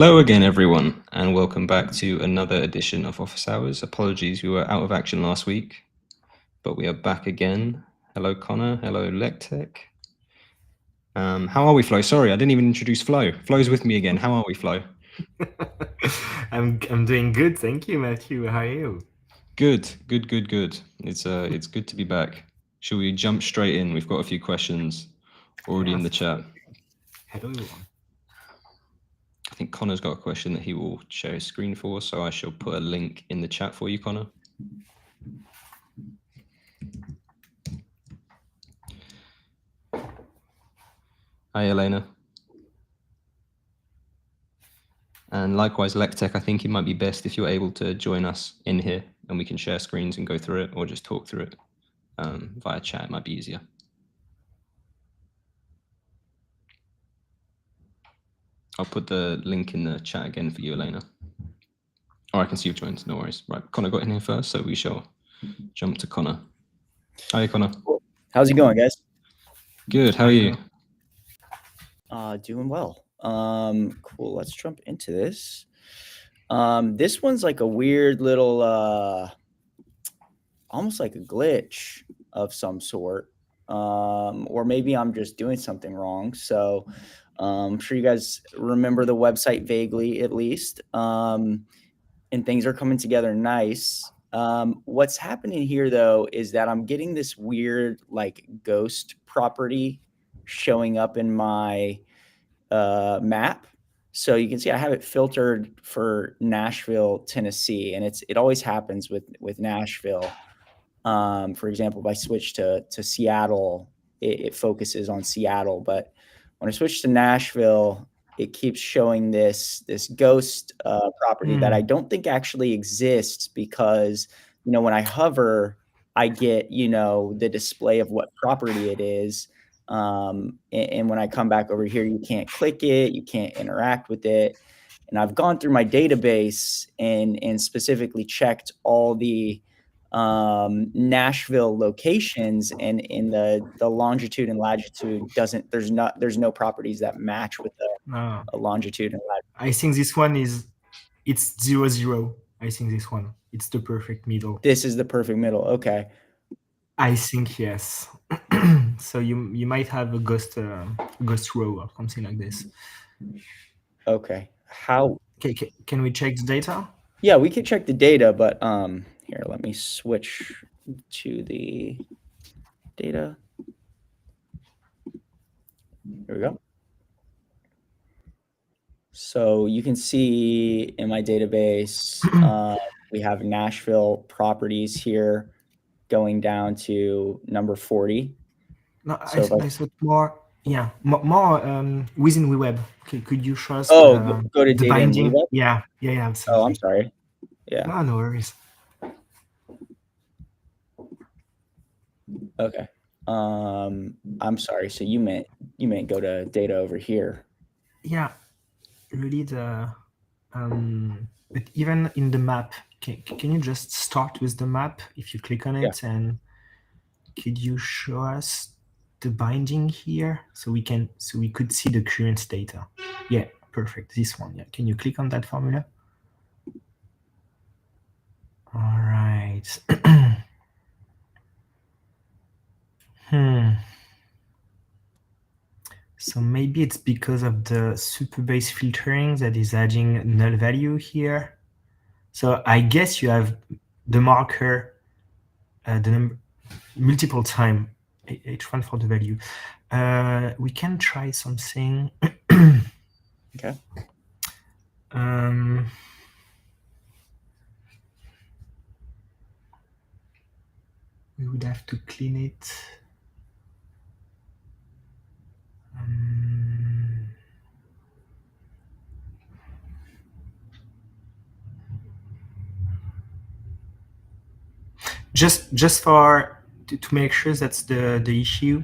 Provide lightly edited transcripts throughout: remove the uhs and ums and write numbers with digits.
Hello again, everyone, and welcome back to another edition of Office Hours. Apologies, we were out of action last week, but we are back again. Hello, Connor. Hello, Lectech. How are we, Flo? Sorry, I didn't even introduce Flo. Flo's with me again. How are we, Flo? I'm doing good, thank you, Matthew. How are you? Good. It's good to be back. Shall we jump straight in? We've got a few questions already in the chat. Hello, everyone. I think Connor's got a question that he will share his screen for, so I shall put a link in the chat for you, Connor. Hi, Elena. And likewise, Lectech, I think it might be best if you're able to join us in here and we can share screens and go through it, or just talk through it via chat. It might be easier. I'll put the link in the chat again for you, Elena. Or I can see you've joined, no worries. Right, Connor got in here first, so we shall jump to Connor. Hi, Connor. How's it going, guys? Good, how are you? Doing well. Cool. Let's jump into this. This one's like a weird little, almost like a glitch of some sort. Or maybe I'm just doing something wrong. So I'm sure you guys remember the website vaguely, at least. And things are coming together nice. What's happening here, though, is that I'm getting this weird, like, ghost property showing up in my map. So you can see I have it filtered for Nashville, Tennessee, and it always happens with Nashville. For example, if I switch to Seattle, it focuses on Seattle, but when I switch to Nashville, it keeps showing this ghost property that I don't think actually exists, because when I hover, I get the display of what property it is. And when I come back over here, you can't click it, you can't interact with it. And I've gone through my database and specifically checked all the Nashville locations, and in the longitude and latitude there's no properties that match with the a longitude and latitude. I think this one it's 0, 0. I think this one, it's the perfect middle. This is the perfect middle. Okay. I think yes. So you might have a ghost row or something like this. Okay. How? Okay, can we check the data? Yeah, we can check the data, but here, let me switch to the data. Here we go. So you can see in my database, we have Nashville properties here going down to number 40. No, so I thought more, within WeWeb. Okay, could you show us go to the data binding? in WeWeb? Yeah, absolutely. Oh, I'm sorry. Yeah. No worries. Okay. I'm sorry. So you meant go to data over here. Yeah, really but even in the map, can you just start with the map if you click on it? Yeah. And could you show us the binding here so we could see the current data? Yeah, perfect. This one. Yeah. Can you click on that formula? All right. So maybe it's because of the super-base filtering that is adding null value here. So I guess you have the marker, the number multiple time, H1 for the value. We can try something. Okay. We would have to clean it. Just for to make sure that's the issue.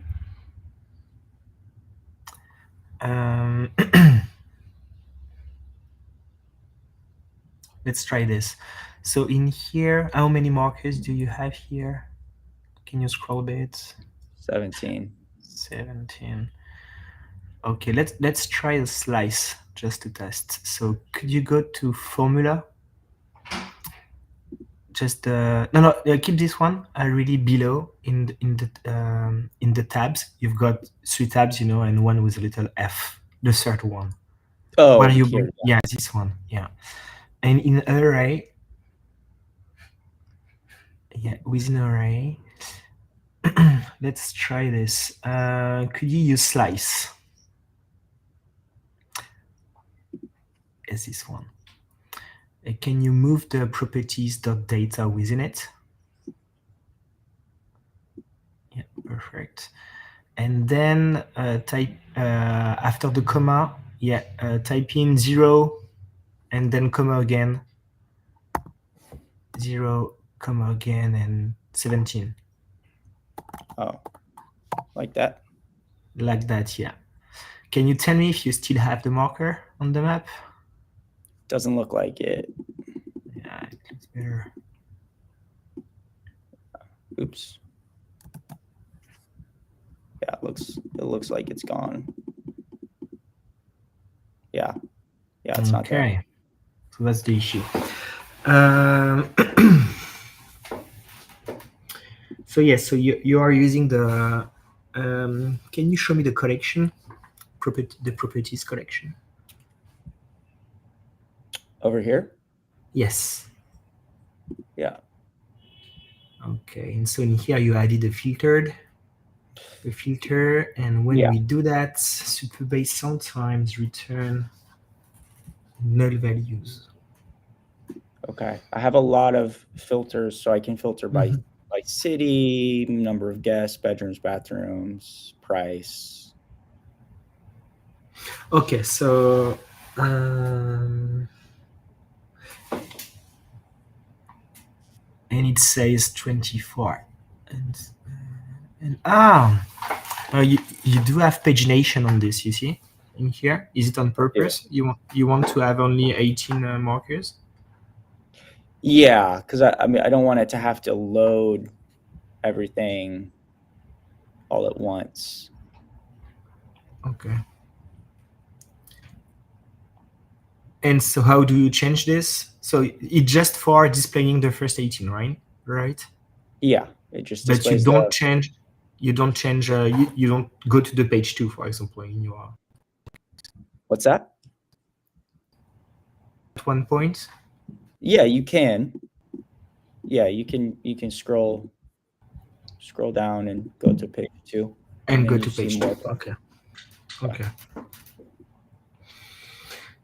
Let's try this. So in here, how many markers do you have here? Can you scroll a bit? 17. 17. Okay, let's try a slice. just to test. So could you go to formula? Just keep this one really below in the tabs. You've got 3 tabs, and one with a little F, the third one. Oh, Where you here. yeah, this one. Yeah. And in array, within array, let's try this. Could you use slice? Is this one? Can you move the properties.data within it? Yeah, perfect. And then type after the comma, type in 0 and then comma again, 0, comma again, and 17. Oh, like that? Like that, yeah. Can you tell me if you still have the marker on the map? Doesn't look like it. Yeah, it looks better. Oops. Yeah, it looks like it's gone. Yeah, it's not there. Okay, so that's the issue. So yes, so you are using the. Can you show me the collection, the properties collection? Over here? Yes. Yeah. Okay, and so in here you added a filter, and when we do that, Superbase sometimes return null values. Okay, I have a lot of filters, so I can filter by city, number of guests, bedrooms, bathrooms, price. Okay, so and it says 24, and you do have pagination on this. You see in here. Is it on purpose? Yeah. You want to have only 18 markers? Yeah, because I mean I don't want it to have to load everything all at once. Okay. And so how do you change this? So it's just for displaying the first 18, right? Right. Yeah, it just but displays you don't change. You don't change. You don't go to the page 2, for example, in your. What's that? At one point. Yeah, you can. Yeah, you can scroll down and go to page 2. And go to page 2. Okay.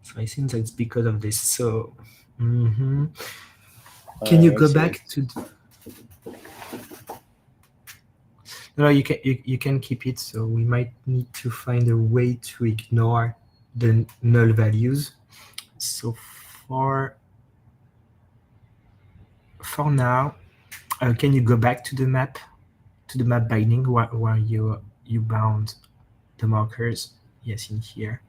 So I think that's because of this. So, can you go back to? No, you can keep it. So we might need to find a way to ignore the null values. So for now, can you go back to the map binding where you bound the markers? Yes, in here.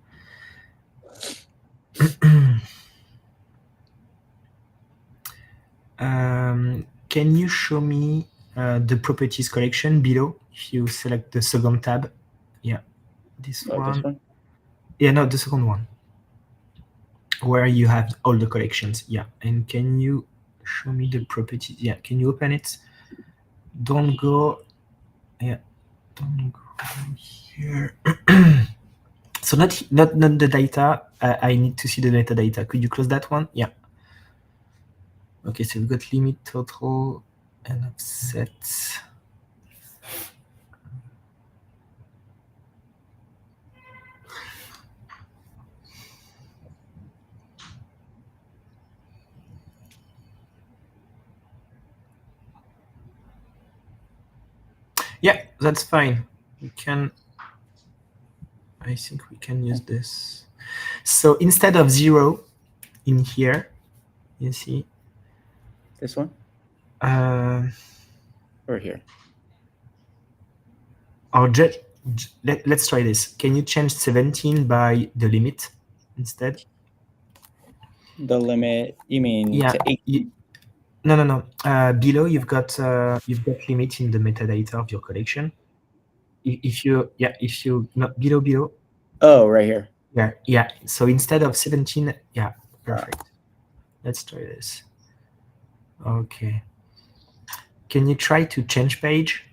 Can you show me the properties collection below if you select the second tab? Yeah, this one. Yeah, no, the second one, where you have all the collections. Yeah, and can you show me the properties? Yeah, can you open it? Don't go. Yeah, don't go here. So not the data. I need to see the metadata. Could you close that one? Yeah. Okay, so we've got limit, total, and offset. Yeah, that's fine. We can. I think we can use this. So instead of 0 in here, you see. This one? Or here? Or let's try this. Can you change 17 by the limit instead? The limit? You mean to 18? No. Below you've got limit in the metadata of your collection. If you not below. Oh, right here. Yeah. So instead of 17, yeah, perfect. Let's try this. Okay. Can you try to change page?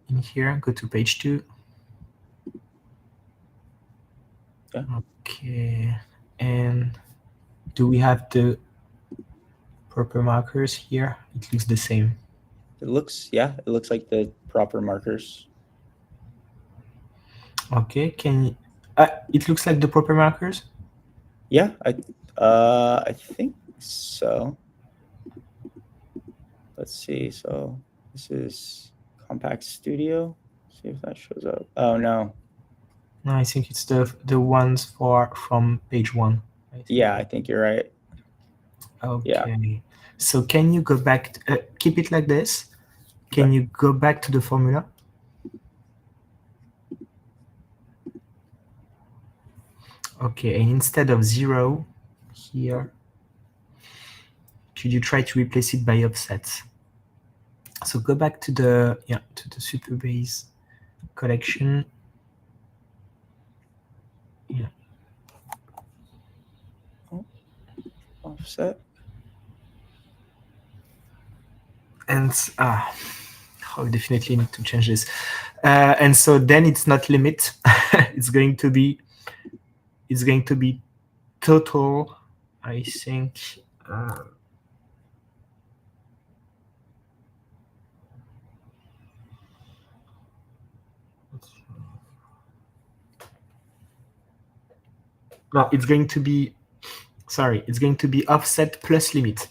In here, go to page 2. Yeah. Okay. And do we have the proper markers here? It looks the same. It looks like the proper markers. Okay, it looks like the proper markers? Yeah, I think so. Let's see. So this is Compact Studio. See if that shows up. Oh no. No, I think it's the ones from page 1. Yeah, I think you're right. Okay. Yeah. So can you go back? Keep it like this. Can you go back to the formula? Okay, and instead of 0 here, could you try to replace it by offsets? So go back to the Superbase collection. Yeah. Offset. And we definitely need to change this. And so then it's not limit. it's going to be total, I think. No, it's going to be, sorry, it's going to be offset plus limit.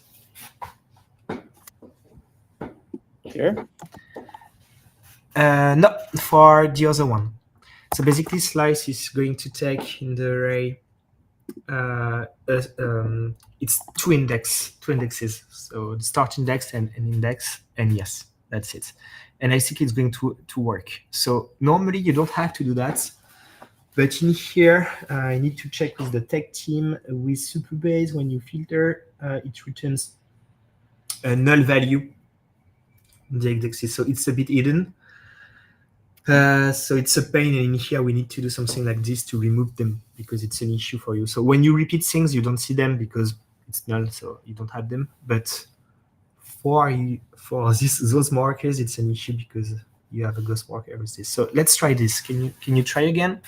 Here? No, for the other one. So basically, slice is going to take in the array, it's two indexes. So the start index and an index, and yes, that's it. And I think it's going to work. So normally you don't have to do that. But in here, I need to check with the tech team. With Superbase, when you filter, it returns a null value in the indexes. So it's a bit hidden. So it's a pain, and in here we need to do something like this to remove them because it's an issue for you. So when you repeat things, you don't see them because it's null, so you don't have them. But for those markers, it's an issue because you have a ghost marker with this. So let's try this. Can you try again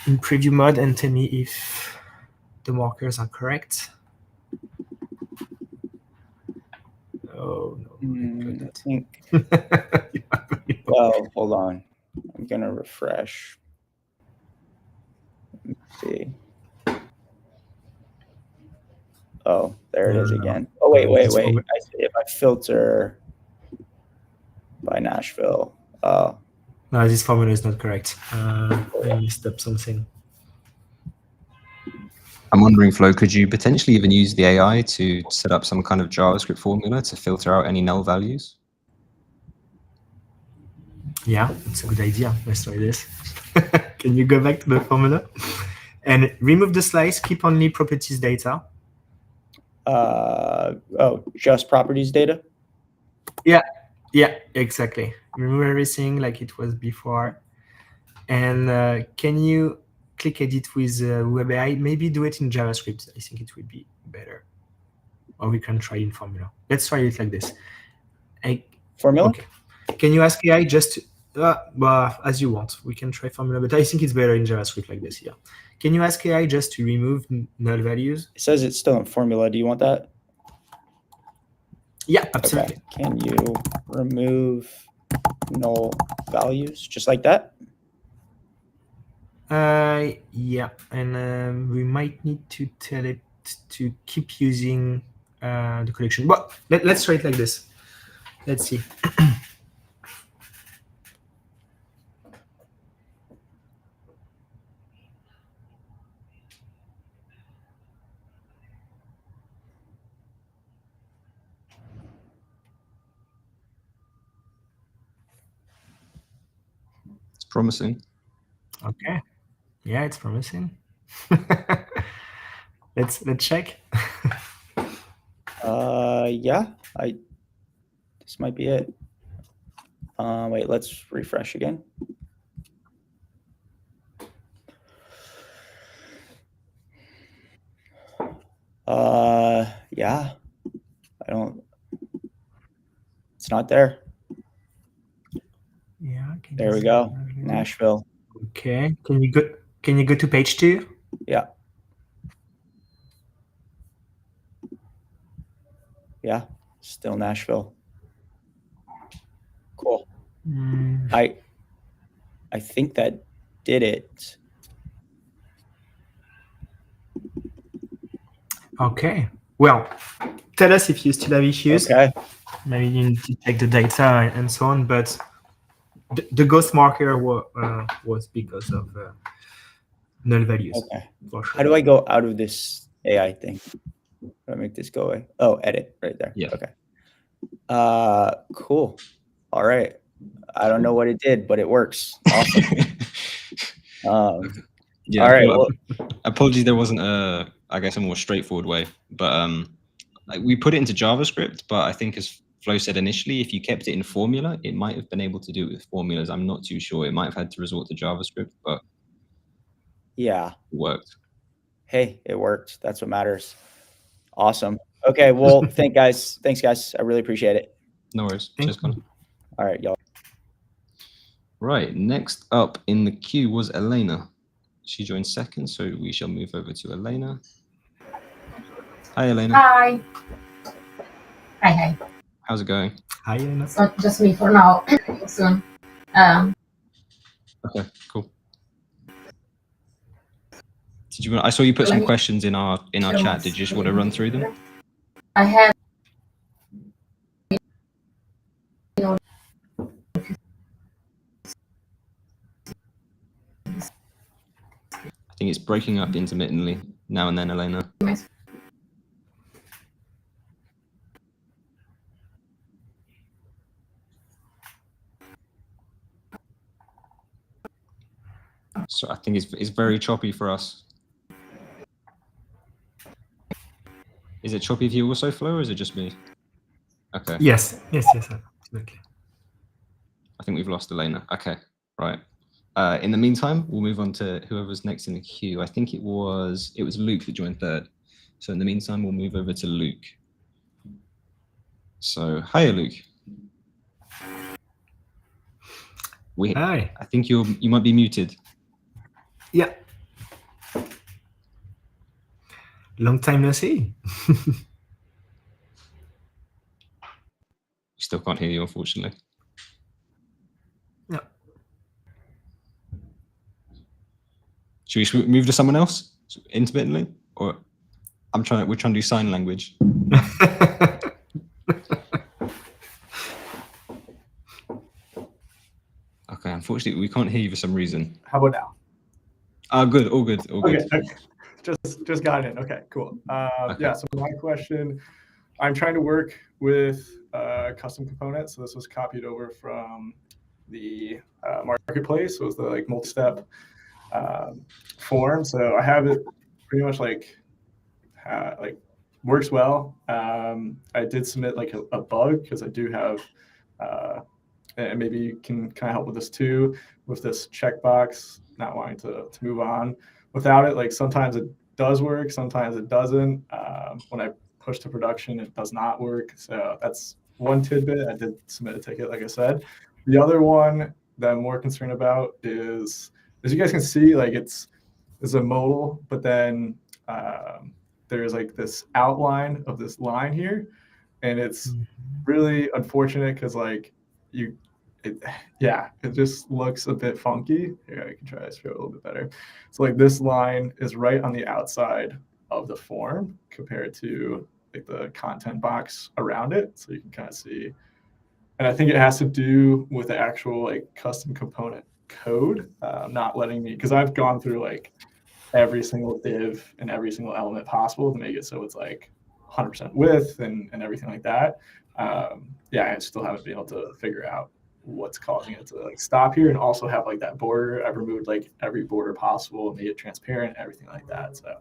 in preview mode and tell me if the markers are correct? Oh no, I think. Well, hold on. I'm gonna refresh. Let me see. Oh, there it is again. Oh wait. I see. If I filter by Nashville. Oh. No, this formula is not correct. I messed up something. I'm wondering, Flo, could you potentially even use the AI to set up some kind of JavaScript formula to filter out any null values? Yeah, it's a good idea. Let's try this. Can you go back to the formula and remove the slice, keep only properties data? Just properties data? Yeah, exactly. Remove everything like it was before. And can you click edit with Web AI? Maybe do it in JavaScript. I think it would be better. Or we can try in formula. Let's try it like this. Formula? Okay. Can you ask AI just as you want? We can try formula, but I think it's better in JavaScript like this. Yeah. Can you ask AI just to remove null values? It says it's still in formula. Do you want that? Yeah, absolutely. Okay. Can you remove null values just like that? Yeah, and we might need to tell it to keep using the collection. But let's try it like this. Let's see. It's promising. Okay. Yeah, it's promising. Let's check. Yeah. This might be it. Wait, let's refresh again. Yeah, I don't. It's not there. Yeah. There we go. Nashville. Okay. Can you go to page 2? Yeah. Yeah. Still Nashville. Cool. I think that did it. Okay. Well, tell us if you still have issues. Okay. Maybe you need to check the data and so on. But the ghost marker was because of null values. Okay. For sure. How do I go out of this AI thing? How do I make this go away? Oh, edit right there. Yeah. Okay. Cool. All right. I don't know what it did, but it works. Awesome. Yeah. All right. Well, Apologies, there wasn't I guess a more straightforward way, but we put it into JavaScript, but I think as Flo said initially, if you kept it in formula, it might have been able to do it with formulas. I'm not too sure. It might have had to resort to JavaScript, but yeah, it worked. Hey, it worked. That's what matters. Awesome. Okay. Well, thanks, guys. I really appreciate it. No worries. Cheers, Connor. All right, y'all. Right. Next up in the queue was Elena. She joined second, so we shall move over to Elena. Hi, Elena. Hi. Hi. How's it going? Hi, Elena. So just me for now. Soon. Okay, cool. Did you? I saw you put some questions in our chat. Did you just want to run through them? I have. I think it's breaking up intermittently now and then, Elena. So I think it's very choppy for us. Is it choppy for you also, Flo, or is it just me? Okay. Yes. Okay. I think we've lost Elena. Okay, right. In the meantime, we'll move on to whoever's next in the queue. I think it was Luke that joined third. So in the meantime, we'll move over to Luke. So hiya, Luke. Hi. I think you might be muted. Yeah. Long time no see. We still can't hear you, unfortunately. Yeah. Should we move to someone else intermittently, or we're trying to do sign language. Okay, unfortunately, we can't hear you for some reason. How about now? Good, all good. Okay. Just got in. Okay, cool. Okay. Yeah, so my question, I'm trying to work with custom components. So this was copied over from the marketplace. So it was the multi-step form. So I have it pretty much works well. I did submit a bug because I do have, and maybe you can kind of help with this too, with this checkbox, not wanting to move on without it. Sometimes it does work, sometimes it doesn't. When I push to production, it does not work. So that's one tidbit. I did submit a ticket, like I said. The other one that I'm more concerned about is, as you guys can see, it's a modal, but then there's this outline of this line here, and it's really unfortunate because it just looks a bit funky. Here, I can try to show it a little bit better. So this line is right on the outside of the form compared to the content box around it. So you can kind of see, and I think it has to do with the actual custom component code, not letting me, because I've gone through every single div and every single element possible to make it so it's 100% width and everything like that. I still haven't been able to figure out what's causing it to stop here, and also have that border. I've removed every border possible and made it transparent, everything like that. So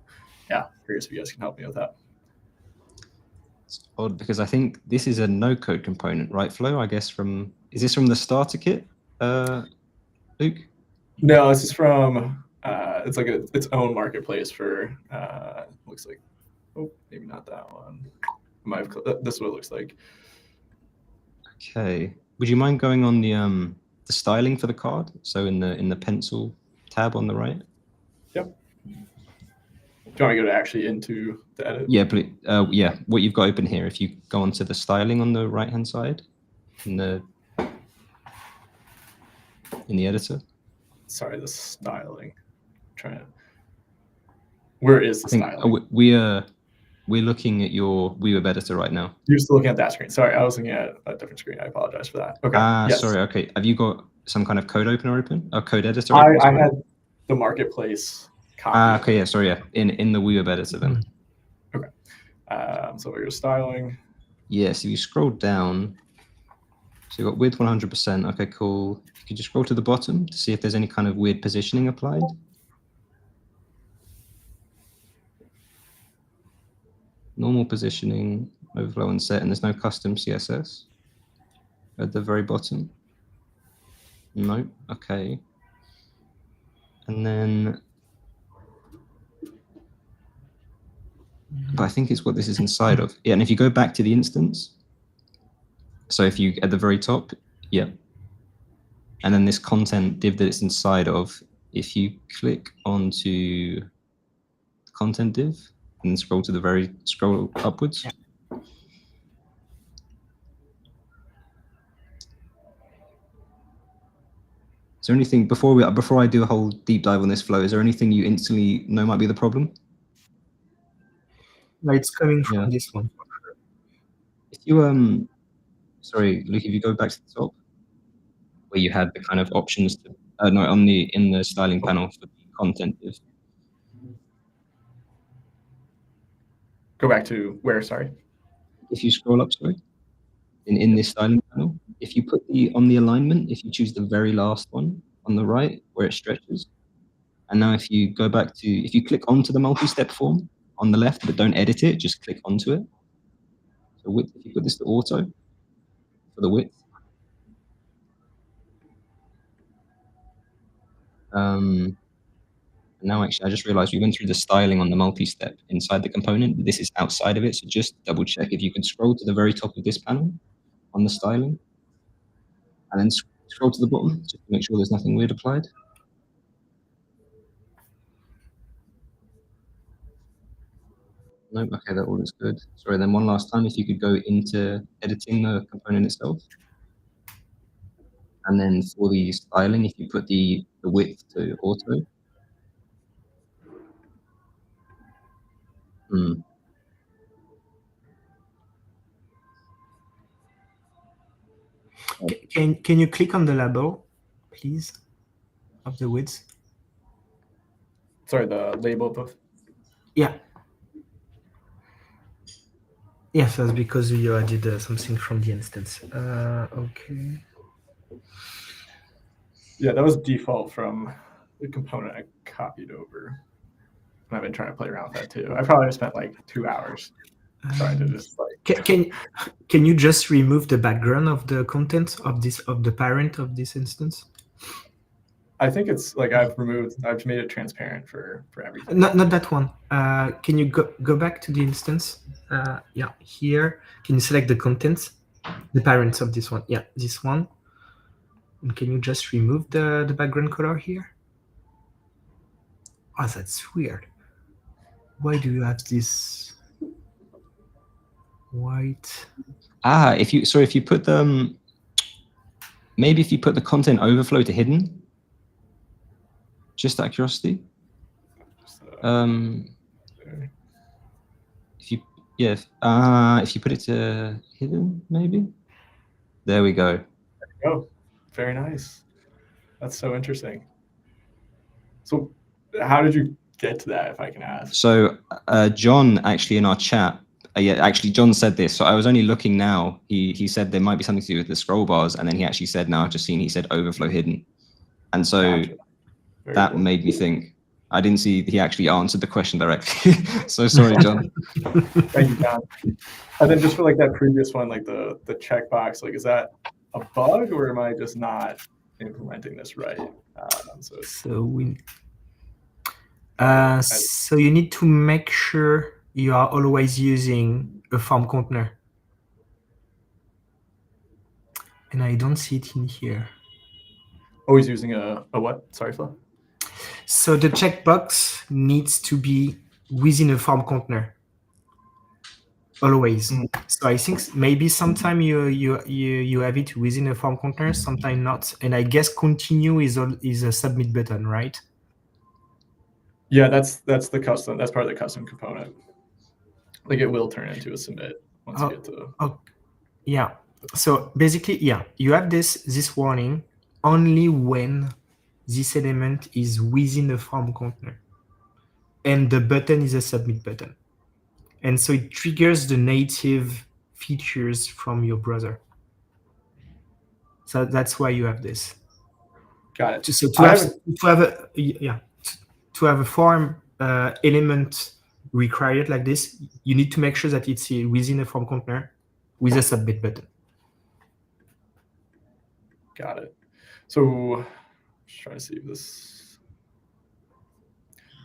yeah, curious if you guys can help me with that. It's odd because I think this is a no-code component, right, Flo? I guess is this from the starter kit, Luke? No, this is from it's its own marketplace for looks like, oh, maybe This is what it looks like. Okay. Would you mind going on the styling for the card? So in the pencil tab on the right. Yep. Do you want me to go actually into the edit? Yeah, but yeah, what you've got open here. If you go onto the styling on the right hand side, in the editor. Sorry, the styling. Where is the styling? We're looking at your WeWeb editor right now. You're still looking at that screen. Sorry, I was looking at a different screen. I apologize for that. Okay. Yes. Sorry. Okay. Have you got some kind of code opener open? Or code editor? I had the marketplace copy. Okay. Yeah. Sorry. Yeah. In the WeWeb editor then. Okay. So we're styling. Yeah. So you scroll down. So you've got width 100%. Okay. Cool. You can just scroll to the bottom to see if there's any kind of weird positioning applied. Normal positioning, overflow and set, and there's no custom CSS at the very bottom. No, okay. And then, but I think it's what this is inside of. Yeah, and if you go back to the instance, so if you, at the very top, yeah. And then this content div that it's inside of, if you click onto the content div, and then scroll upwards. Is there anything before I do a whole deep dive on this flow? Is there anything you instantly know might be the problem? No, it's coming from this one. If you sorry, Luke, if you go back to the top, where you had the kind of options to no, in the styling panel for the content div. Go back to where, sorry? If you scroll up, sorry, in this styling panel, if you put on the alignment, if you choose the very last one on the right where it stretches, and now if you go back to, if you click onto the multi-step form on the left, but don't edit it, just click onto it. So width, if you put this to auto for the width, now actually I just realized we went through the styling on the multi-step inside the component, but this is outside of it. So just double check if you could scroll to the very top of this panel on the styling and then scroll to the bottom just to make sure there's nothing weird applied. Nope, okay, that all looks good. Sorry, then one last time, if you could go into editing the component itself. And then for the styling, if you put the width to auto. Can you click on the label, please, of the width? Sorry, the label of. Yeah. Yes, that's because you added something from the instance. Okay. Yeah, that was default from the component I copied over. And I've been trying to play around with that too. I probably spent like 2 hours trying to just like. Can you just remove the background of the content of the parent of this instance? I think it's like I've made it transparent for everything. Not that one. Can you go back to the instance? Yeah, here. Can you select the contents, the parents of this one? Yeah, this one. And can you just remove the background color here? Oh, that's weird. Why do you have this white? If you put the maybe if you put the content overflow to hidden. Just out of curiosity. If you put it to hidden, maybe. There we go. There we go. Very nice. That's so interesting. So, how did you get to that, if I can ask? So, John actually in our chat. Actually, John said this. So I was only looking now. He said there might be something to do with the scroll bars, and then he actually said, "No, I've just seen." He said overflow hidden, and so. Gotcha. That cool. Made me think. I didn't see he actually answered the question directly. So sorry, John. Thank you, John. And then just for like that previous one, like the checkbox, like is that a bug or am I just not implementing this right? So you need to make sure you are always using a form container. And I don't see it in here. Always using a what? Sorry, Flo. So the checkbox needs to be within a form container. Always. So I think maybe sometime you have it within a form container, sometime not. And I guess continue is a submit button, right? Yeah, that's the custom. That's part of the custom component. Like it will turn into a submit once you get to. Oh, yeah. So basically, yeah, you have this warning only when this element is within a form container, and the button is a submit button, and so it triggers the native features from your browser. So that's why you have this. Got it. So to have a form element required like this, you need to make sure that it's within a form container with a submit button. Got it. So just trying to see if this.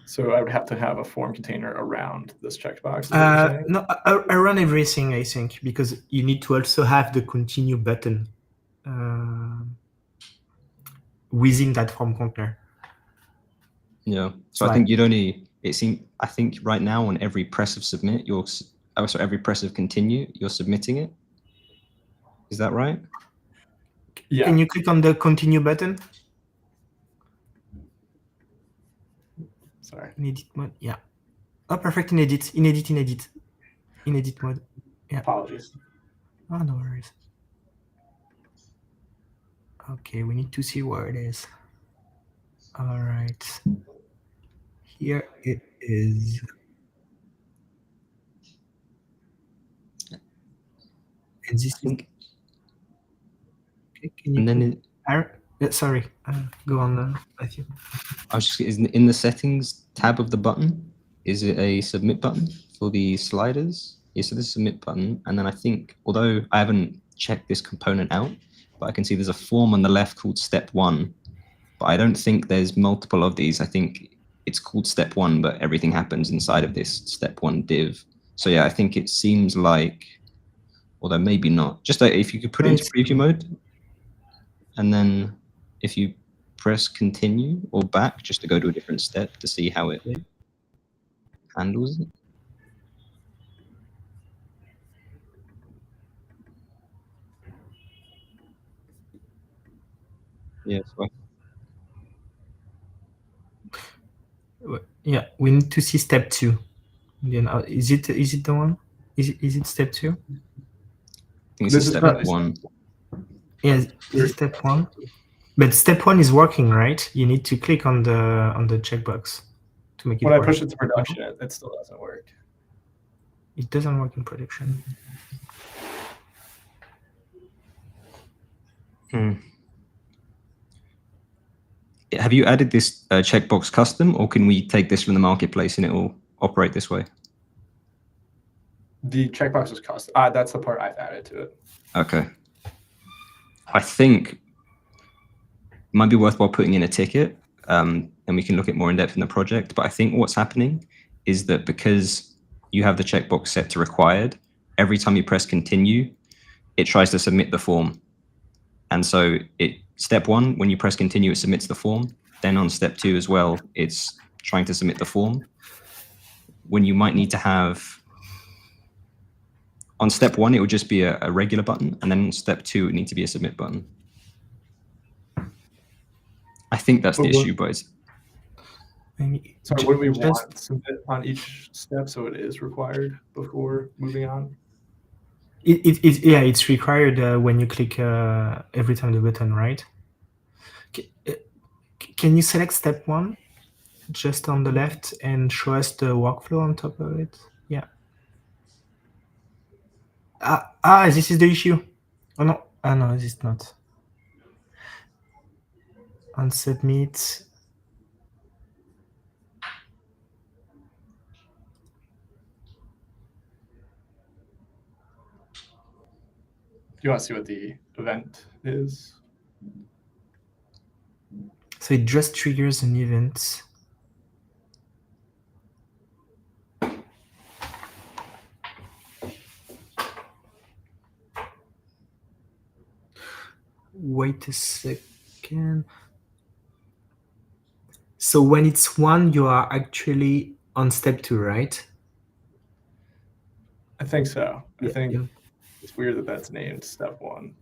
So I would have to have a form container around this checkbox. Is what you're saying? No, around everything, I think, because you need to also have the continue button within that form container. Yeah. So I think you'd only. I think right now on every press of submit, every press of continue, you're submitting it. Is that right? Yeah. Can you click on the continue button? Sorry. In edit mode, yeah. Oh, perfect. In edit mode. Yeah. Apologies. Oh, no worries. Okay, we need to see where it is. All right. Here it is. And this is. Okay, can you? And then sorry. Go on, Matthew. I was just in the settings tab of the button. Is it a submit button for the sliders? Yes, so this is a submit button, and then I think, although I haven't checked this component out, but I can see there's a form on the left called step 1, but I don't think there's multiple of these. I think it's called step 1, but everything happens inside of this step 1 div. So yeah, I think it seems like, although maybe not, just if you could put it into preview mode, and then if you press continue or back just to go to a different step to see how it handles it. Yeah, yeah, we need to see step 2. Then is it the one? Is it step 2? I think this is step 1. Yeah, is step 1? But step 1 is working, right? You need to click on the checkbox to make it When work. I push it to production, it still doesn't work. It doesn't work in production. Have you added this checkbox custom, or can we take this from the marketplace and it will operate this way? The checkbox is custom. That's the part I've added to it. Okay. I think it might be worthwhile putting in a ticket, and we can look at more in depth in the project. But I think what's happening is that because you have the checkbox set to required, every time you press continue, it tries to submit the form. And so step 1, when you press continue, it submits the form. Then on step 2 as well, it's trying to submit the form. When you might need to have, on step 1, it would just be a regular button. And then on step 2, it would need to be a submit button. I think that's the issue, but it's... Sorry, what do we want to submit on each step so it is required before moving on? It's required when you click every time the button, right? Can you select step 1 just on the left and show us the workflow on top of it? Yeah. This is the issue. Oh no, no, this is not. On submit. Do you want to see what the event is? So it just triggers an event. Wait a second. So when it's 1, you are actually on step 2, right? I think so. I Yeah, think yeah. it's weird that that's named step 1.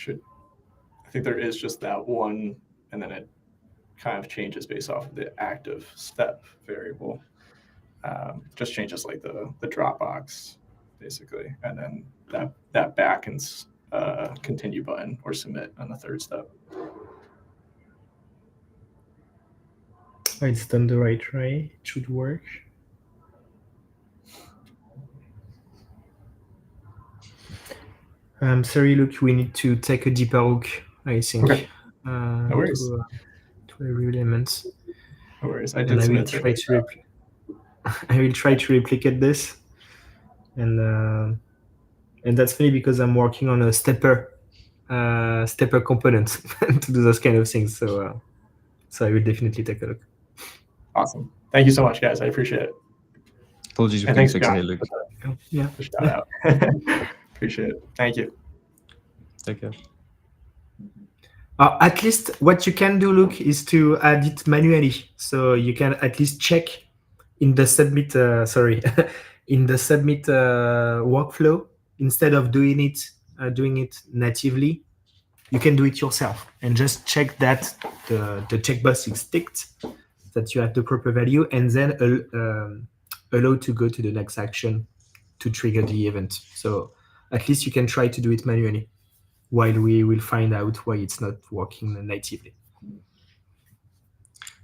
I think there is just that one, and then it kind of changes based off of the active step variable. Just changes like the Dropbox basically, and then that back and continue button or submit on the third step. Oh, it's done the right way. It should work. I'm sorry, Luke, we need to take a deeper look, I think. Okay. No worries. To every element. No worries. And I will try to I will try to replicate this. And that's funny because I'm working on a stepper component to do those kind of things. So I will definitely take a look. Awesome. Thank you so much, guys. I appreciate it. Apologies for And being thanks, so John, clear, Luke. Yeah. for the shout out. Appreciate it. Thank you. Take care. At least what you can do, Luke, is to add it manually. So you can at least check in the submit. In the submit workflow, instead of doing it natively, you can do it yourself and just check that the checkbox is ticked, that you have the proper value, and then allow to go to the next action to trigger the event. So at least you can try to do it manually, while we will find out why it's not working natively.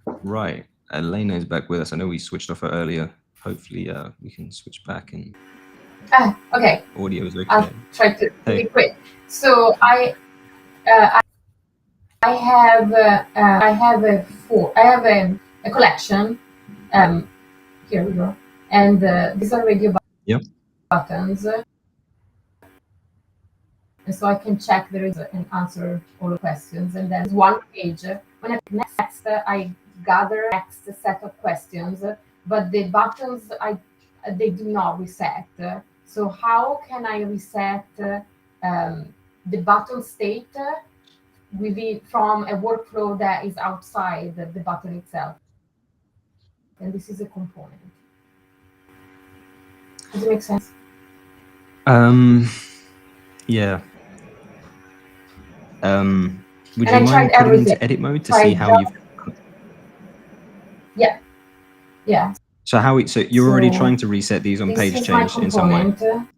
Right. Elena is back with us. I know we switched off her earlier. Hopefully we can switch back and Okay. audio is okay. I'll try to Hey. be quick. So I have a collection. Here we go, and these are radio Yep. buttons, and so I can check there is and answer all the questions. And then one page. When I next, I gather next set of questions, but the buttons they do not reset. So how can I reset the button state from a workflow that is outside the button itself? And this is a component. Does it make sense? Yeah. Would And you I tried mind putting everything. into edit mode to see how you've? Yeah. So so you're already So trying to reset these on This page is my change in some way. component.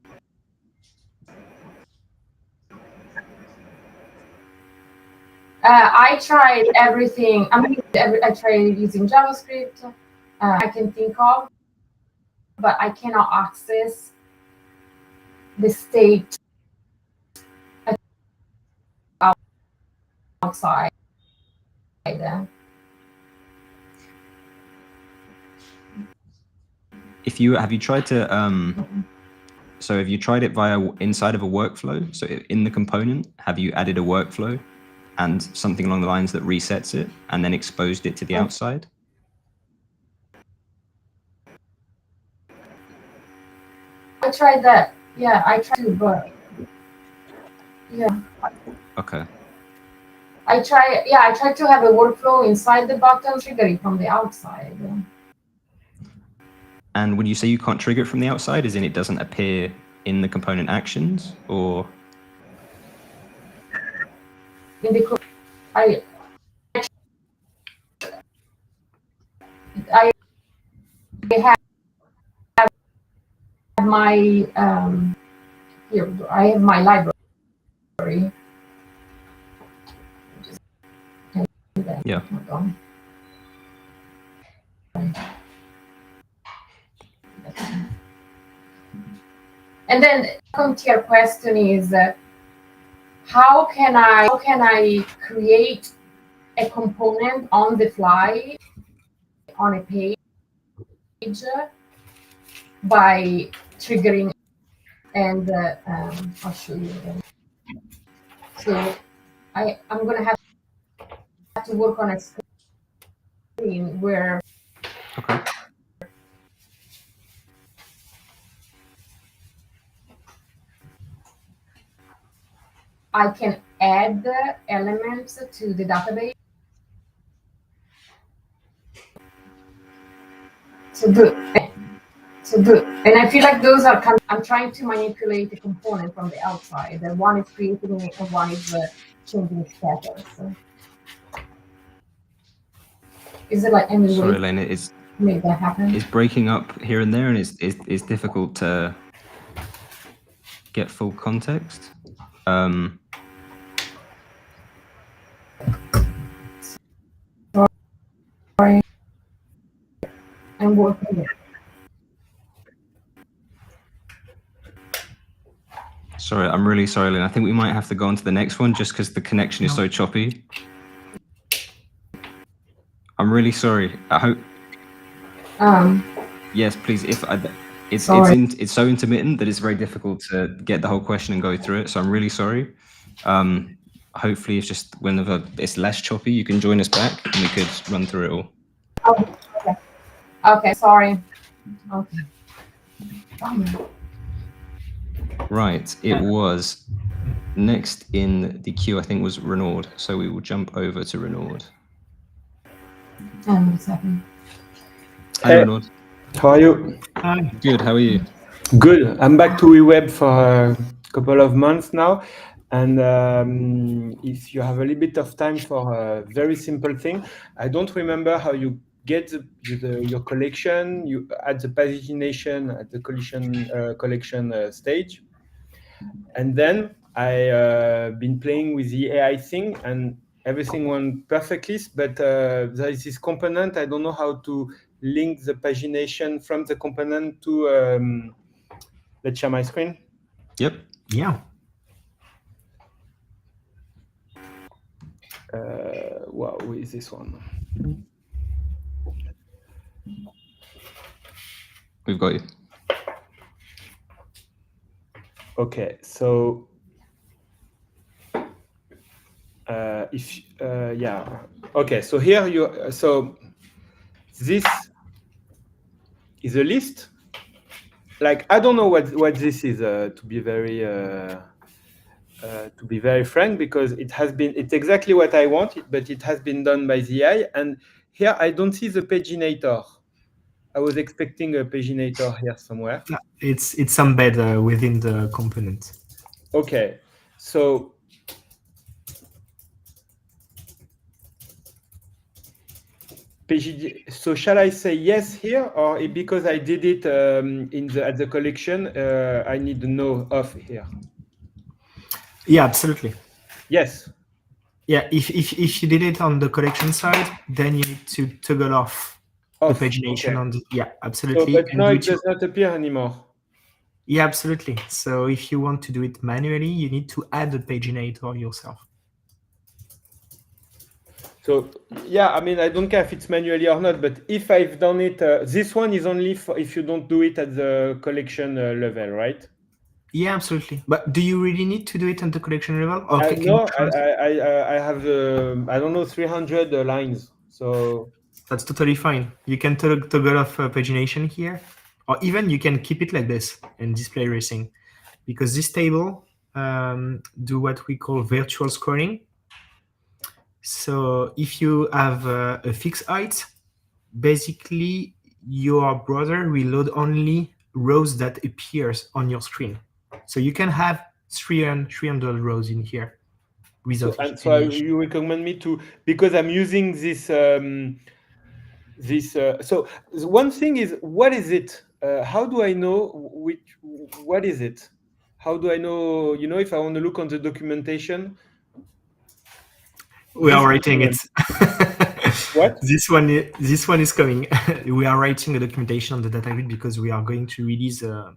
I tried everything. I tried using JavaScript. I can think of, but I cannot access the state outside. Have you tried to so have you tried it via inside of a workflow? So in the component, have you added a workflow and something along the lines that resets it and then exposed it to the outside? I tried that. Yeah, I tried to, but yeah. Okay. I tried to have a workflow inside the button, trigger it from the outside. And when you say you can't trigger it from the outside, as in it doesn't appear in the component actions, or? In the I have my here. I have my library. Yeah. Hold on. And then the second tier question is, how can I create a component on the fly on a page by triggering, and I'll show you again. So I'm gonna have to work on a screen where Okay. I can add elements to the database. And I feel like those are I'm trying to manipulate a component from the outside. And one is creating it and one is changing status. Is it like any Sorry, way Elena, to make that happen? it's breaking up here and there, and it's difficult to get full context. Sorry. I'm working it. Sorry, I'm really sorry, Lynn. I think we might have to go on to the next one just because the connection is so choppy. I'm really sorry. I hope. Yes, please. It's so intermittent that it's very difficult to get the whole question and go through it. So I'm really sorry. Hopefully, it's just whenever it's less choppy, you can join us back and we could run through it all. Okay. Okay. Sorry. Okay. Right. It was next in the queue. I think was Renaud. So we will jump over to Renaud. A second. Hi, Renaud. How are you? Good. How are you? Good. I'm back to WeWeb for a couple of months now. And if you have a little bit of time for a very simple thing, I don't remember how you get your collection. You add the pagination at the collection stage. And then I been playing with the AI thing and everything went perfectly, but there is this component. I don't know how to link the pagination from the component to, let's share my screen. Yep. Yeah. Wow, who is this one? We've got you. Okay, so yeah, okay, so here so this is a list. Like I don't know what this is to be very frank, because it's exactly what I want, but it has been done by the AI, and here I don't see the paginator. I was expecting a paginator here somewhere. It's embedded within the component. Okay, so shall I say yes here, or because I did it at the collection, I need to know off here? Yeah, absolutely. Yes. Yeah, if you did it on the collection side, then you need to toggle off the pagination on the, yeah, absolutely. So, but now it does not appear anymore. Yeah, absolutely. So if you want to do it manually, you need to add the paginator yourself. So yeah, I mean, I don't care if it's manually or not, but if I've done it, this one is only for if you don't do it at the collection level, right? Yeah, absolutely. But do you really need to do it at the collection level? Okay, no, I have I don't know 300 lines, so that's totally fine. You can toggle off pagination here, or even you can keep it like this and display racing, because this table do what we call virtual scrolling. So if you have a fixed height, basically your browser will load only rows that appears on your screen. So you can have 300 rows in here. So you recommend me to, because I'm using this so one thing is, what is it? How do I know what is it? How do I know, if I want to look on the documentation? We are writing it. What? This one is coming. We are writing a documentation on the data grid because we are going to release a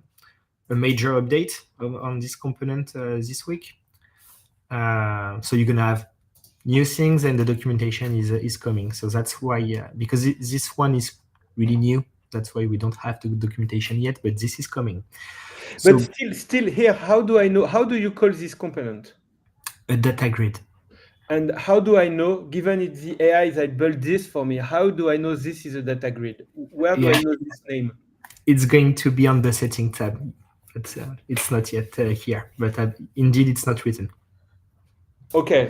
major update on this component this week. So you're gonna have new things, and the documentation is coming. So that's why, because this one is really new, that's why we don't have the documentation yet. But this is coming. But still here, how do I know? How do you call this component? A data grid. And how do I know, given it's the AI that built this for me, how do I know this is a data grid? Where do I know this name? It's going to be on the setting tab. It's not yet here, but indeed it's not written. Okay.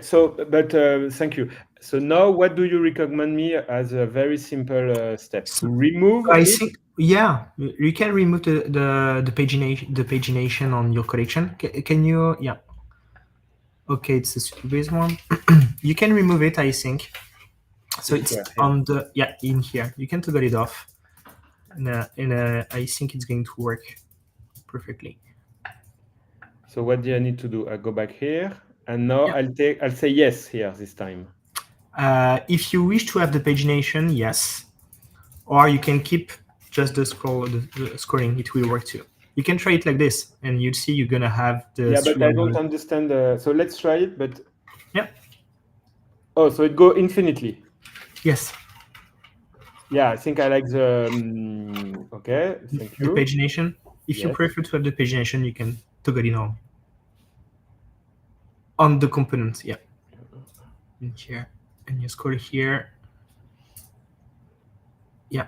So, but thank you. So now, what do you recommend me as a very simple step to remove? I it? think, yeah, you can remove the pagination on your collection. Can you? Yeah. Okay, it's the Superbase one. You can remove it, I think. So it's Here. on the in here. You can toggle it off, and I think it's going to work perfectly. So what do I need to do? I go back here, and now Yeah. I'll say yes here this time. If you wish to have the pagination, yes, or you can keep just the scrolling. It will work too. You can try it like this, and you'll see you're gonna have the. Yeah, but I don't understand. So let's try it. But yeah. Oh, so it go infinitely. Yes. Yeah, I think I like the. Okay, thank you. The pagination. If you prefer to have the pagination, you can toggle it on the component. Yeah. In here, and you scroll here. Yeah.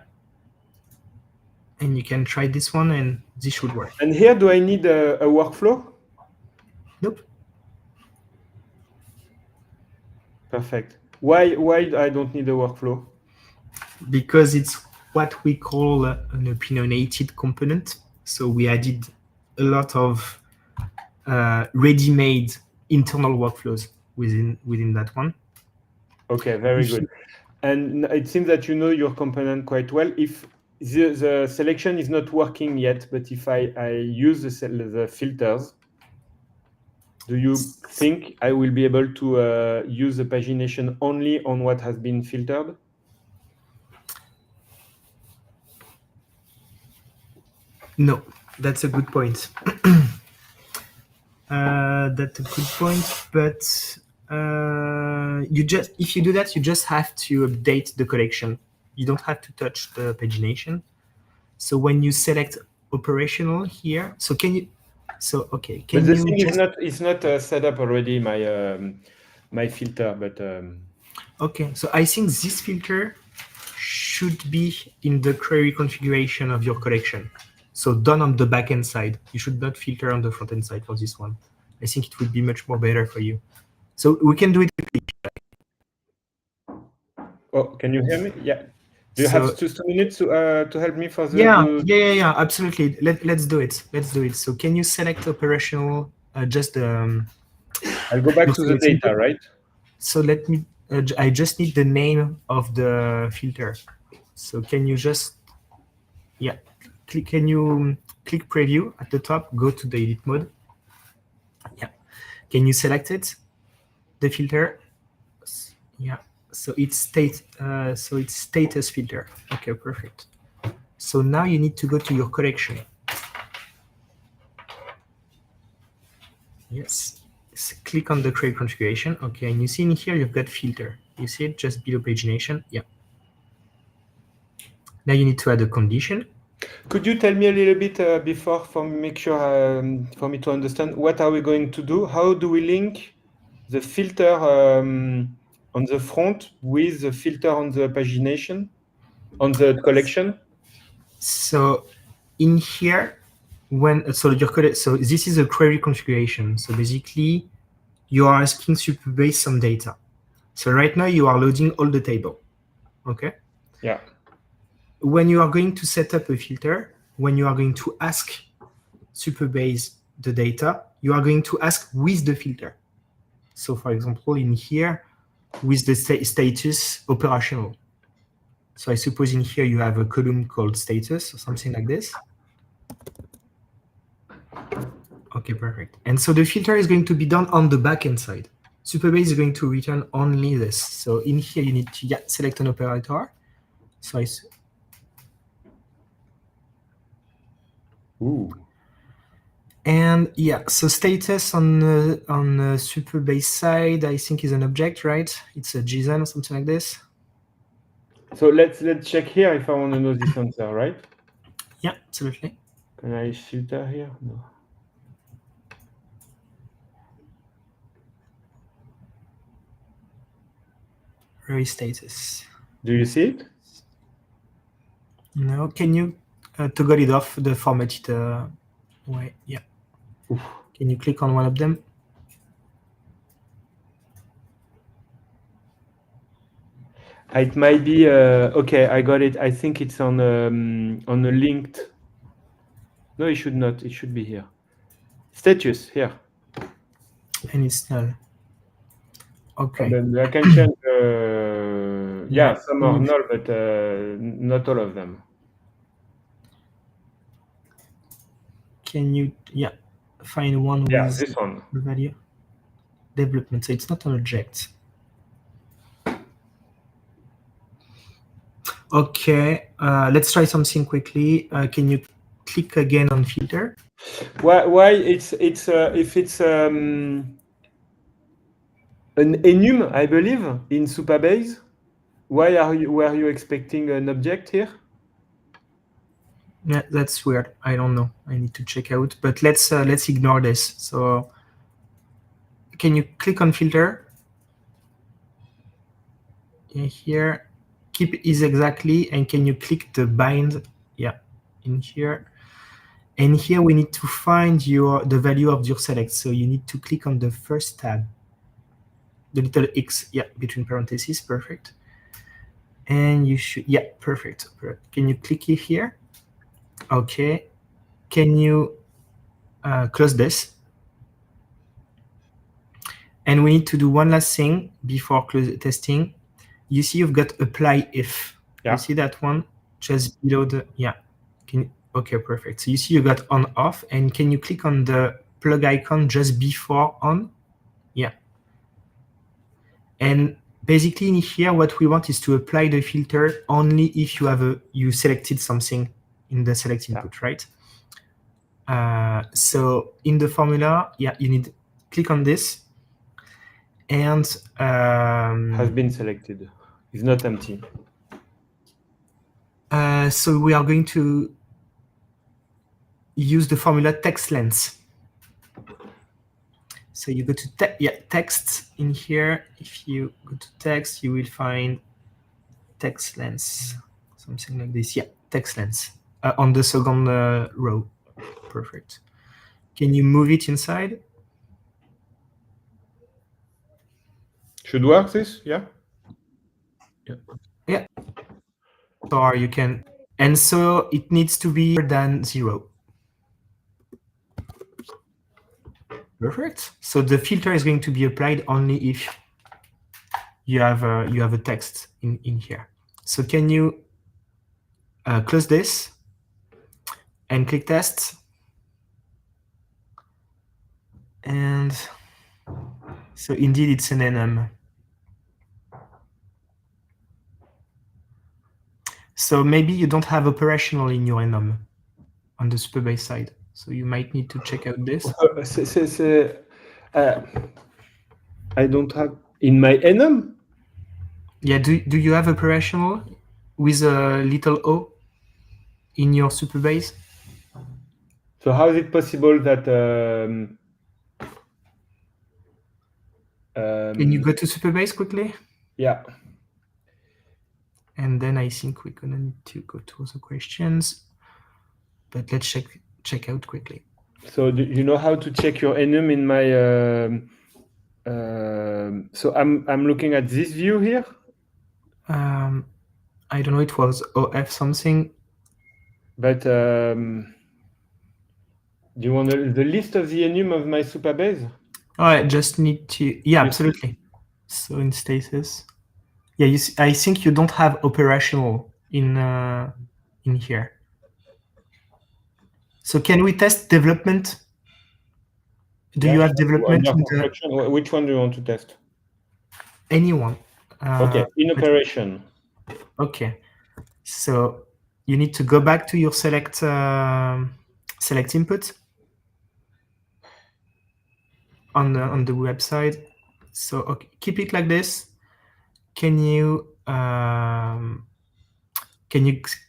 And you can try this one, and this should work. And here, do I need a workflow? Nope. Perfect. Why I don't need a workflow? Because it's what we call an opinionated component. So we added a lot of ready-made internal workflows within that one. Okay, very good. And it seems that you know your component quite well. If the selection is not working yet, but if I use the filters, do you think I will be able to use the pagination only on what has been filtered? No, that's a good point. That's a good point, but if you do that, you just have to update the collection. You don't have to touch the pagination. So when you select operational here, so can you? So okay, can but the you? Thing is not set up already my my filter, but. Okay, so I think this filter should be in the query configuration of your collection. So done on the backend side. You should not filter on the front-end side for this one. I think it would be much more better for you. So we can do it quickly. Oh, can you hear me? Yeah. Do you have just 2 minutes to help me for the? Yeah, absolutely. Let's do it. Let's do it. So can you select operational? Just I'll go back to the data, input, right? So let me. I just need the name of the filter. So can you just? Yeah. Can you click preview at the top? Go to the edit mode. Yeah. Can you select it? The filter. Yeah. So it's status filter. Okay, perfect. So now you need to go to your collection. Yes. So click on the create configuration. Okay, and you see in here you've got filter. You see it just below pagination. Yeah. Now you need to add a condition. Could you tell me a little bit before for make sure for me to understand what are we going to do? How do we link the filter on the front with the filter on the pagination on the collection? So in here, so this is a query configuration. So basically, you are asking Superbase some data. So right now you are loading all the table. Okay. Yeah. When you are going to set up a filter, when you are going to ask Superbase the data, you are going to ask with the filter. So for example, in here, with the status operational. So I suppose in here you have a column called status or something like this. Okay, perfect. And so the filter is going to be done on the backend side. Superbase is going to return only this. So in here you need to select an operator. So Ooh. And yeah, so status on Superbase side, I think is an object, right? It's a JSON or something like this. So let's check here if I want to know this answer, right? Yeah, absolutely. Can I filter here? No. Where is status? Do you see it? No. Can you toggle it off the formatted way? Yeah. Oof. Can you click on one of them? It might be okay. I got it. I think it's on a linked. No, it should not. It should be here. Status here. And it's null. Okay. And then I can change. Yeah, Yeah. some are null, but not all of them. Can you find one Yeah, with this one. the value development? So it's not an object. Okay, let's try something quickly. Can you click again on filter? Why it's if it's an enum, I believe, in Supabase. Were you expecting an object here? Yeah, that's weird. I don't know. I need to check out. But let's ignore this. So, can you click on filter? Here, keep is exactly, and can you click the bind? Yeah, in here. And here we need to find the value of your select. So you need to click on the first tab, the little X, yeah, between parentheses, perfect. And you should, yeah, perfect. Can you click it here? Okay. Can you close this? And we need to do one last thing before testing. You see you've got apply if. Yeah. You see that one just below the, yeah. Okay, perfect. So you see you got on off, and can you click on the plug icon just before on? Yeah. And basically in here, what we want is to apply the filter only if you selected something in the select input, right? So in the formula, yeah, you need click on this, and has been selected. It's not empty. So we are going to use the formula text length. So you go to text in here. If you go to text, you will find text length, something like this. Yeah, text length on the second row. Perfect. Can you move it inside? Should work this, yeah? Yeah. Or you can, and so it needs to be more than 0. Perfect. So the filter is going to be applied only if you have a text in here. So can you close this and click test? And so indeed it's an enum. So maybe you don't have operational in your enum on the Supabase side. So you might need to check out this. I don't have in my enum. Yeah, do you have operational with a little o in your Supabase? So how is it possible that can you go to Supabase quickly? Yeah. And then I think we're gonna need to go to other questions. But let's check out quickly. So do you know how to check your enum in my so I'm looking at this view here. I don't know, it was OF something. But do you want the list of the enum of my Supabase? Oh, I just need to, yeah, absolutely. So in status, yeah, I think you don't have operational in here. So can we test development? Do you have development in the... Which one do you want to test? Anyone. Okay, in operation. Okay, so you need to go back to your select input on the website. So okay, keep it like this. Can you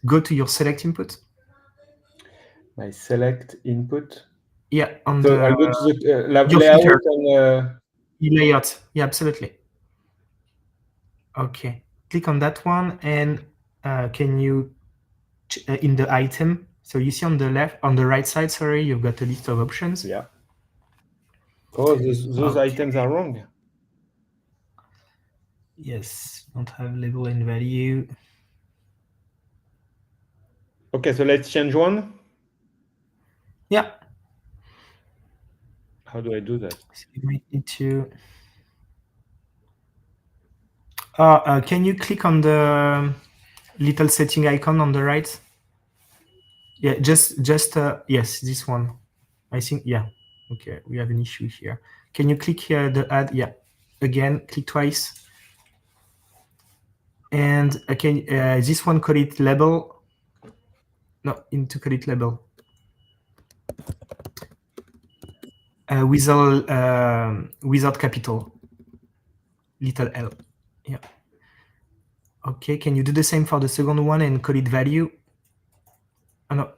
go to your select input? My select input. Yeah, on so the I'll go to the layout and layout. Yeah, absolutely. Okay, click on that one, and can you in the item? So you see on the right side, sorry, you've got a list of options. Yeah. Oh, those items are wrong. Yes, don't have label and value. Okay, so let's change one. Yeah. How do I do that? So you might need to. Can you click on the little setting icon on the right? Yeah, just yes, this one. I think, yeah. Okay, we have an issue here. Can you click here the add? Yeah, again, click twice. And again, this one, call it label. No, into call it label. Without capital. Little L. Yeah. Okay, can you do the same for the second one and call it value? Oh, no.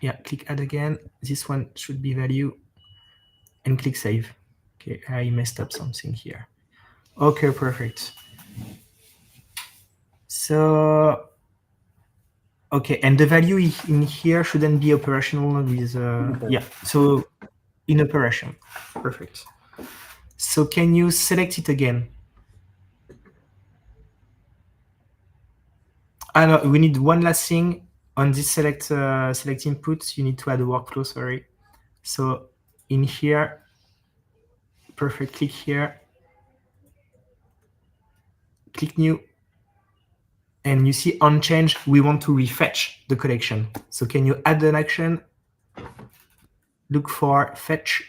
Yeah, click add again. This one should be value. And click save. Okay, I messed up something here. Okay, perfect. So, okay, and the value in here shouldn't be operational with, yeah, so in operation, perfect. So can you select it again? No, we need one last thing on this select input. You need to add a workflow, sorry. So in here, perfect, click here, click new, and you see on change, we want to refetch the collection. So can you add an action? Look for fetch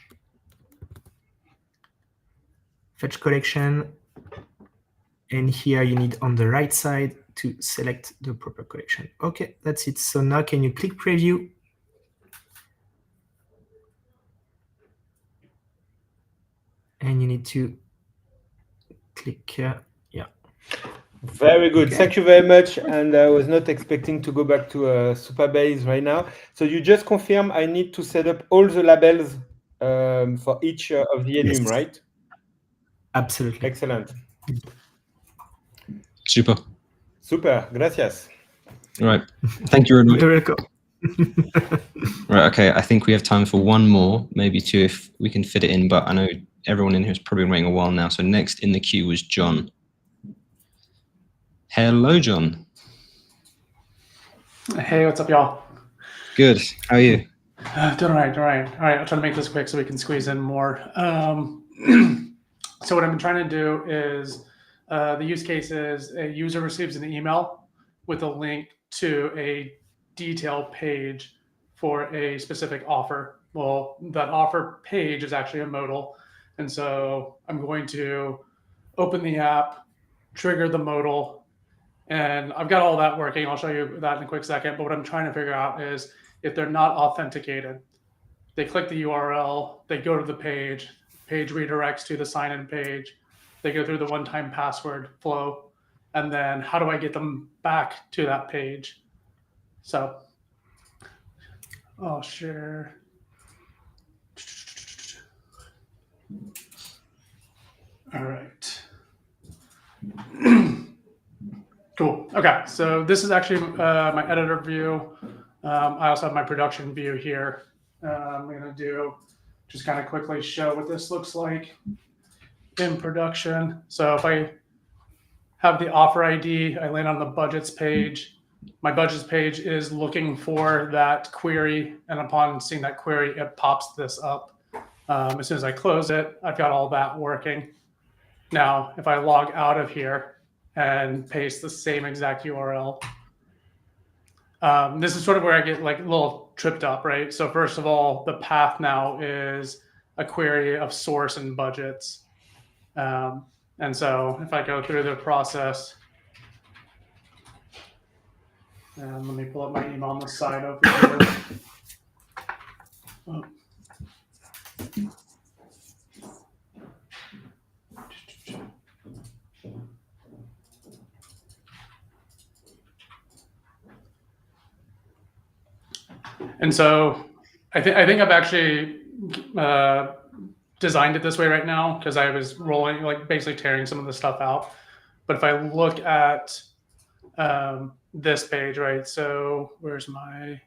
collection. And here you need on the right side to select the proper collection. Okay, that's it. So now can you click preview? And you need to click, yeah. Very good. Okay. Thank you very much. And I was not expecting to go back to Supabase right now. So you just confirm I need to set up all the labels for each of the enum, Yes. right? Absolutely. Excellent. Super. Super. Gracias. Right. Thank you, Renoi. You're welcome. Right. Okay. I think we have time for one more, maybe two, if we can fit it in. But I know everyone in here has probably been waiting a while now. So next in the queue was John. Hello, John. Hey, what's up, y'all? Good. How are you? Doing all right. All right, I'll try to make this quick so we can squeeze in more. So what I've been trying to do is the use case is a user receives an email with a link to a detailed page for a specific offer. Well, that offer page is actually a modal. And so I'm going to open the app, trigger the modal, and I've got all that working. I'll show you that in a quick second. But what I'm trying to figure out is if they're not authenticated, they click the URL, they go to the page redirects to the sign-in page, they go through the one-time password flow, and then how do I get them back to that page? So I'll share. All right. Cool. Okay, so this is actually my editor view. I also have my production view here. I'm going to do just kind of quickly show what this looks like in production. So if I have the offer ID, I land on the budgets page. My budgets page is looking for that query, and upon seeing that query, it pops this up. As soon as I close it, I've got all that working. Now, if I log out of here and paste the same exact URL, this is sort of where I get like a little tripped up, right? So first of all, the path now is a query of source and budgets. And so if I go through the process, and let me pull up my email on the side over here. Oh. And so I think I've actually designed it this way right now because I was rolling, like basically tearing some of the stuff out. But if I look at this page, right? So where's my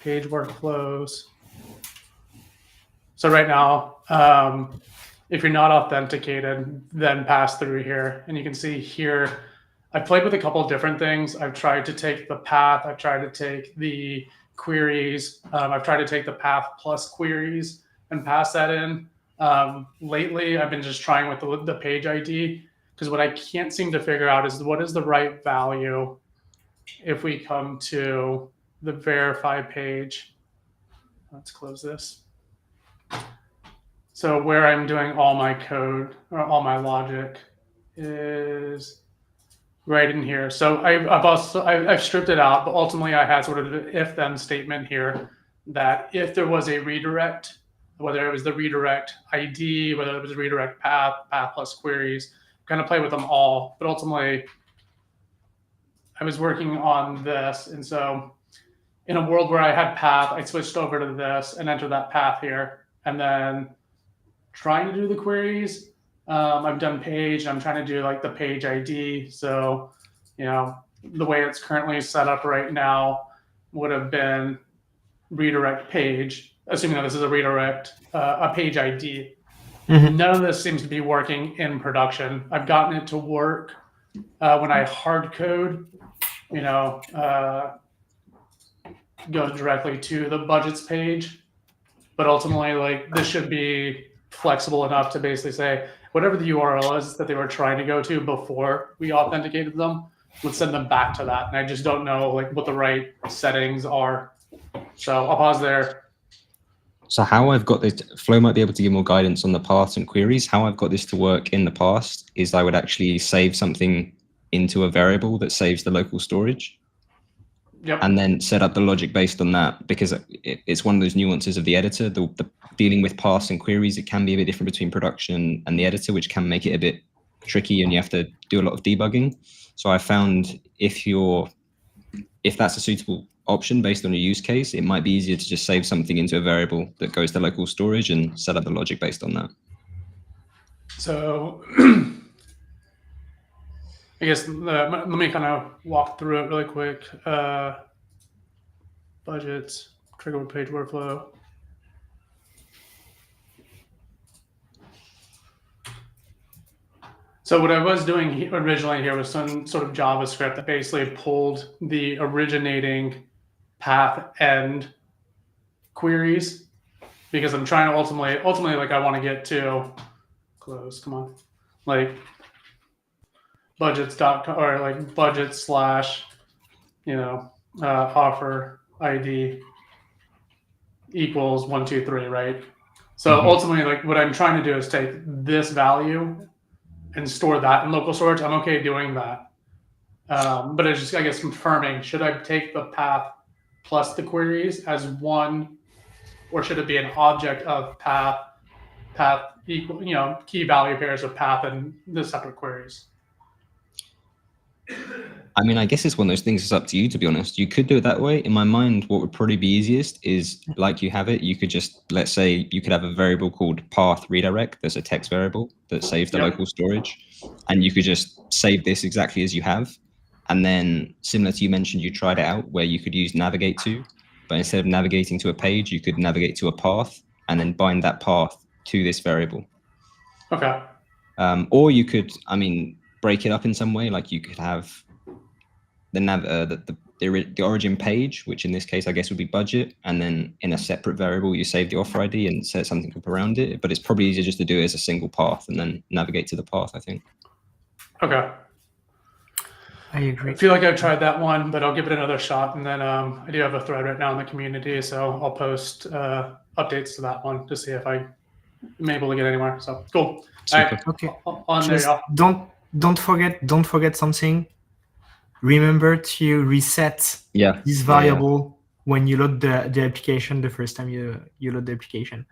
page workflows? So right now, If you're not authenticated, then pass through here. And you can see here, I've played with a couple of different things. I've tried to take the path. I've tried to take the queries. I've tried to take the path plus queries and pass that in. Lately, I've been just trying with the page ID, because what I can't seem to figure out is what is the right value if we come to the verify page. Let's close this. So where I'm doing all my code or all my logic is right in here. So I've stripped it out, but ultimately I had sort of an if-then statement here that if there was a redirect, whether it was the redirect ID, whether it was redirect path plus queries, kind of play with them all. But ultimately, I was working on this, and so in a world where I had path, I switched over to this and entered that path here, and then trying to do the queries. I've done page. I'm trying to do like the page ID. So, you know, the way it's currently set up right now would have been redirect page, assuming that this is a redirect, a page ID. Mhm. None of this seems to be working in production. I've gotten it to work when I hard code, you know, goes directly to the budgets page. But ultimately, like, this should be flexible enough to basically say whatever the URL is that they were trying to go to before we authenticated them, let's send them back to that. And I just don't know like what the right settings are. So I'll pause there. So how I've got this, Flo might be able to give more guidance on the paths and queries. How I've got this to work in the past is I would actually save something into a variable that saves the local storage. Yep. And then set up the logic based on that, because it's one of those nuances of the editor, the dealing with paths and queries. It can be a bit different between production and the editor, which can make it a bit tricky, and you have to do a lot of debugging. So I found if that's a suitable option based on your use case, it might be easier to just save something into a variable that goes to local storage and set up the logic based on that. So I guess let me kind of walk through it really quick. Budgets, trigger page workflow. So what I was doing originally here was some sort of JavaScript that basically pulled the originating path end queries, because I'm trying to ultimately like I want to get to close. Come on, like budgets.com or like budget slash, you know, offer ID equals 1, 2, 3, right? So ultimately, like what I'm trying to do is take this value and store that in local storage. I'm okay doing that. But it's just, I guess, confirming, should I take the path plus the queries as one, or should it be an object of path equal, you know, key value pairs of path and the separate queries? I mean, I guess it's one of those things. It's up to you, to be honest. You could do it that way. In my mind, what would probably be easiest is like you have it. You could just, let's say you could have a variable called path redirect. There's a text variable that saves the local storage. And you could just save this exactly as you have. And then similar to you mentioned, you tried it out where you could use navigate to, but instead of navigating to a page, you could navigate to a path and then bind that path to this variable. Okay. Or you could, I mean, break it up in some way. Like you could have the origin page, which in this case I guess would be budget, and then in a separate variable you save the offer ID and set something up around it. But it's probably easier just to do it as a single path and then navigate to the path, I think. Okay. I agree. I feel like I've tried that one, but I'll give it another shot. And then I do have a thread right now in the community, so I'll post updates to that one to see if I'm able to get anywhere. So cool. All right. Okay. On there, Just y'all. don't forget something. Remember to reset this variable when you load the application the first time you load the application.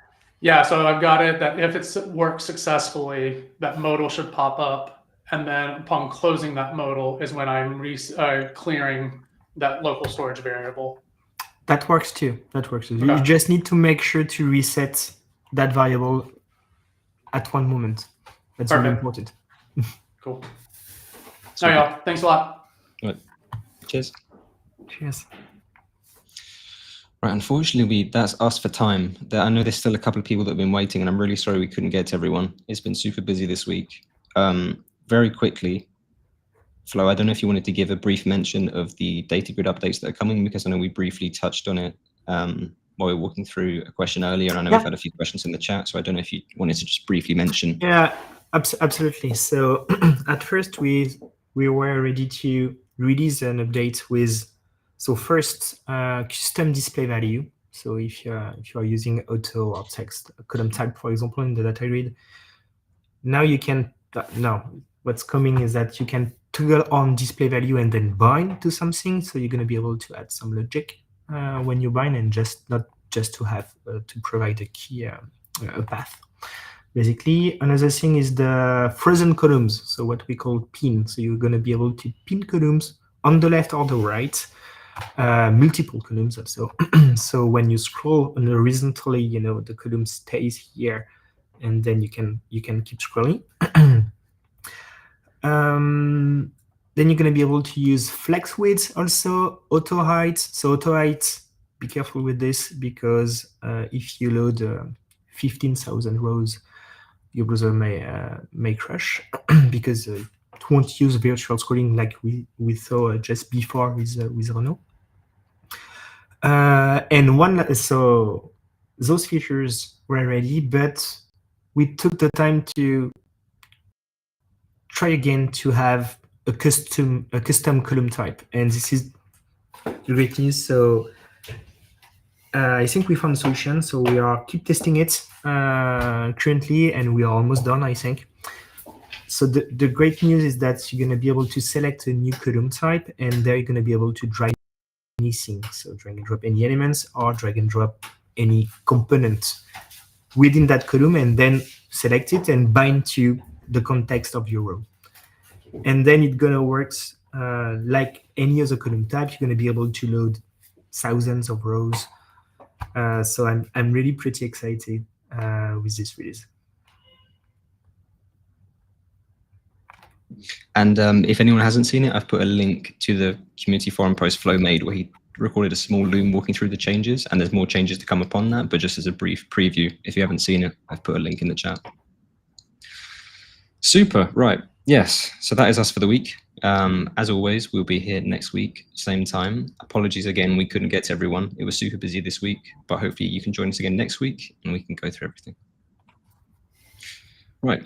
Yeah, so I've got it that if it works successfully, that modal should pop up. And then upon closing that modal is when I'm clearing that local storage variable. That works too. Okay. Okay. You just need to make sure to reset that variable at one moment. That's really important. Cool. All right, y'all. Thanks a lot. All right. Cheers. Cheers. Right, unfortunately, that's us for time. I know there's still a couple of people that have been waiting, and I'm really sorry we couldn't get to everyone. It's been super busy this week. Very quickly, Flo, I don't know if you wanted to give a brief mention of the data grid updates that are coming, because I know we briefly touched on it while we were walking through a question earlier, and I know we've had a few questions in the chat, so I don't know if you wanted to just briefly mention. Yeah, absolutely. So at first we were ready to release an update with, so first custom display value. So if you are using auto or text column type, for example, in the data grid, now you can, now what's coming is that you can toggle on display value and then bind to something. So you're going to be able to add some logic when you bind, and not just to have to provide a key, a path. Basically, another thing is the frozen columns, so what we call pin. So you're going to be able to pin columns on the left or the right, multiple columns also. So when you scroll horizontally, you know, the column stays here, and then you can keep scrolling. Then you're going to be able to use flex width, also auto height. So auto height, be careful with this, because if you load 15,000 rows, your browser may crash because it won't use virtual scrolling like we saw just before with Renault. And so those features were ready, but we took the time to try again to have a custom column type, and this is the great news. So I think we found a solution. So we are keep testing it currently, and we are almost done, I think. So the great news is that you're going to be able to select a new column type, and there you're going to be able to drag anything. So drag and drop any elements, or drag and drop any component within that column, and then select it and bind to the context of your row. And then it's going to work like any other column type. You're going to be able to load thousands of rows. So I'm really pretty excited with this release. And if anyone hasn't seen it, I've put a link to the community forum post Flo made where he recorded a small loom walking through the changes, and there's more changes to come upon that, but just as a brief preview, if you haven't seen it, I've put a link in the chat. Super, right, yes, so that is us for the week. As always, we'll be here next week, same time. Apologies again, we couldn't get to everyone. It was super busy this week, but hopefully you can join us again next week and we can go through everything. Right.